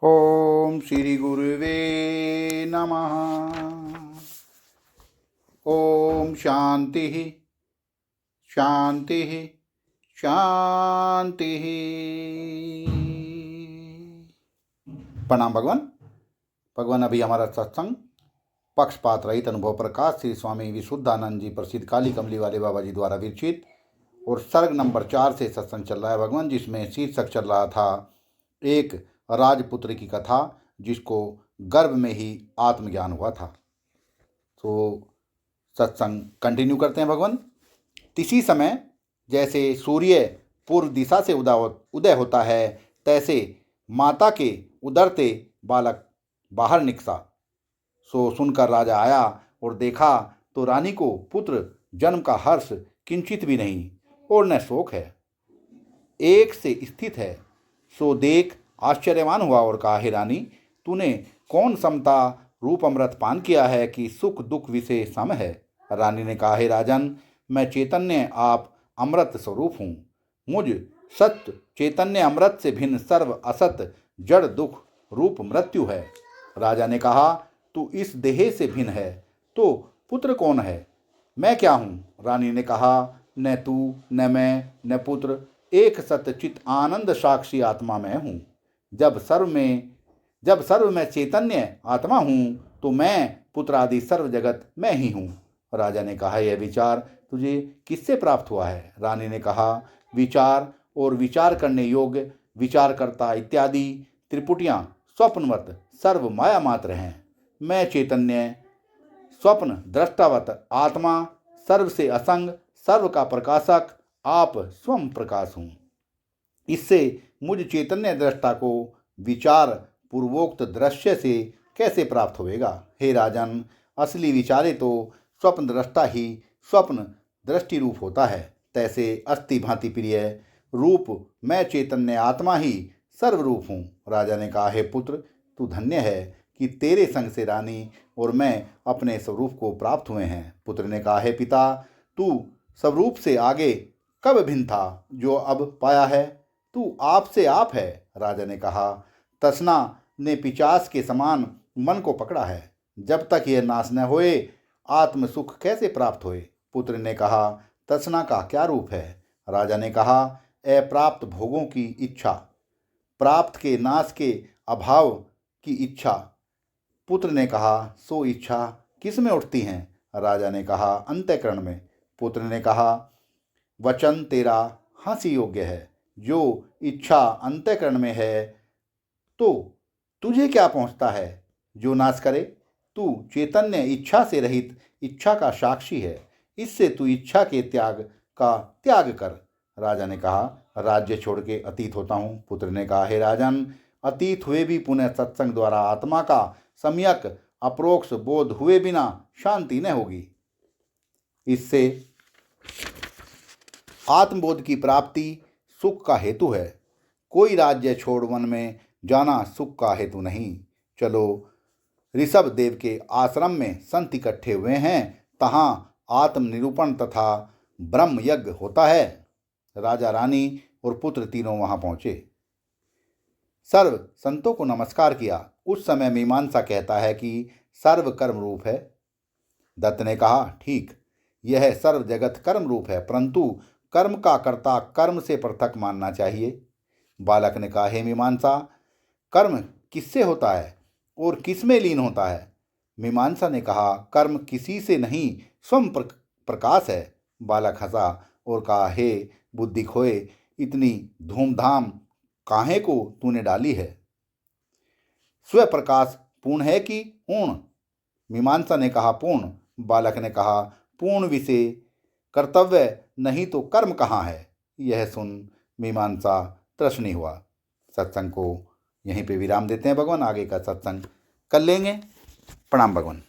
ओम श्री गुरुवे नमः। ओम शांति शांति शांति। प्रणाम भगवान। भगवान, अभी हमारा सत्संग पक्षपात रहित अनुभव प्रकाश श्री स्वामी विशुद्धानंद जी प्रसिद्ध काली कमली वाले बाबा जी द्वारा विरचित और सर्ग नंबर 4 से सत्संग चल रहा है भगवान, जिसमें शीर्षक चल रहा था एक राजपुत्र की कथा जिसको गर्भ में ही आत्मज्ञान हुआ था। तो सत्संग कंटिन्यू करते हैं भगवान। इसी समय जैसे सूर्य पूर्व दिशा से उदय होता है, तैसे माता के उदरते बालक बाहर निकसा। सो सुनकर राजा आया और देखा तो रानी को पुत्र जन्म का हर्ष किंचित भी नहीं और न शोक है, एक से स्थित है। सो देख आश्चर्यवान हुआ और कहा, हे रानी, तूने कौन समता रूप अमृत पान किया है कि सुख दुख विषय सम है। रानी ने कहा, हे राजन, मैं चैतन्य आप अमृत स्वरूप हूँ। मुझ सत्य चैतन्य अमृत से भिन्न सर्व असत जड़ दुख रूप मृत्यु है। राजा ने कहा, तू इस देह से भिन्न है तो पुत्र कौन है, मैं क्या हूँ। रानी ने कहा, न तू न मैं न पुत्र, एक सत्यचित आनंद साक्षी आत्मा मैं हूँ। जब सर्व में चैतन्य आत्मा हूँ तो मैं पुत्र आदि सर्व जगत मैं ही हूँ। राजा ने कहा, यह विचार तुझे किससे प्राप्त हुआ है। रानी ने कहा, विचार और विचार करने योग्य विचारकर्ता इत्यादि त्रिपुटियाँ स्वप्नवत सर्व माया मात्र हैं। मैं चैतन्य स्वप्न दृष्टावत आत्मा सर्व से असंग सर्व का प्रकाशक आप स्वयं प्रकाश हूँ। इससे मुझ चैतन्य दृष्टा को विचार पूर्वोक्त दृश्य से कैसे प्राप्त होवेगा। हे राजन, असली विचारे तो स्वप्न दृष्टा ही स्वप्न दृष्टि रूप होता है, तैसे अस्थि भांति प्रिय रूप मैं चैतन्य आत्मा ही सर्वरूप हूँ। राजा ने कहा, हे पुत्र, तू धन्य है कि तेरे संग से रानी और मैं अपने स्वरूप को प्राप्त हुए हैं। पुत्र ने कहा, हे पिता, तू स्वरूप से आगे कब भिन्न था जो अब पाया है, तू आप से आप है। राजा ने कहा, तृष्णा ने पिशाच के समान मन को पकड़ा है, जब तक यह नाश न होए आत्म सुख कैसे प्राप्त होए। पुत्र ने कहा, तृष्णा का क्या रूप है। राजा ने कहा, अप्राप्त भोगों की इच्छा, प्राप्त के नाश के अभाव की इच्छा। पुत्र ने कहा, सो इच्छा किस में उठती हैं। राजा ने कहा, अंतःकरण में। पुत्र ने कहा, वचन तेरा हंसी योग्य है। जो इच्छा अंतःकरण में है तो तुझे क्या पहुंचता है जो नाश करे। तू चैतन्य इच्छा से रहित इच्छा का साक्षी है, इससे तू इच्छा के त्याग का त्याग कर। राजा ने कहा, राज्य छोड़ के अतीत होता हूँ। पुत्र ने कहा, हे राजन, अतीत हुए भी पुनः सत्संग द्वारा आत्मा का सम्यक अप्रोक्ष बोध हुए बिना शांति न होगी। इससे आत्मबोध की प्राप्ति सुख का हेतु है। कोई राज्य छोड़ वन में जाना सुख का हेतु नहीं। चलो, ऋषभ देव के आश्रम में संत इकट्ठे हुए हैं, तहाँ आत्मनिरूपण तथा ब्रह्म यज्ञ होता है। राजा, रानी और पुत्र तीनों वहां पहुंचे। सर्व संतों को नमस्कार किया। उस समय मीमांसा कहता है कि सर्व कर्म रूप है। दत्त ने कहा, ठीक, यह सर्व जगत कर्म रूप है, परंतु कर्म का कर्ता कर्म से पृथक मानना चाहिए। बालक ने कहा, हे मीमांसा, कर्म किससे होता है और किस में लीन होता है। मीमांसा ने कहा, कर्म किसी से नहीं, स्वयं प्रकाश है। बालक हंसा और कहा, हे बुद्धि खोए, इतनी धूमधाम काहे को तूने डाली है। स्व प्रकाश पूर्ण है कि पूर्ण। मीमांसा ने कहा, पूर्ण। बालक ने कहा, पूर्ण विषय कर्तव्य नहीं तो कर्म कहाँ है। यह सुन मीमांसा तृष्णी हुआ। सत्संग को यहीं पे विराम देते हैं भगवान, आगे का सत्संग कर लेंगे। प्रणाम भगवान।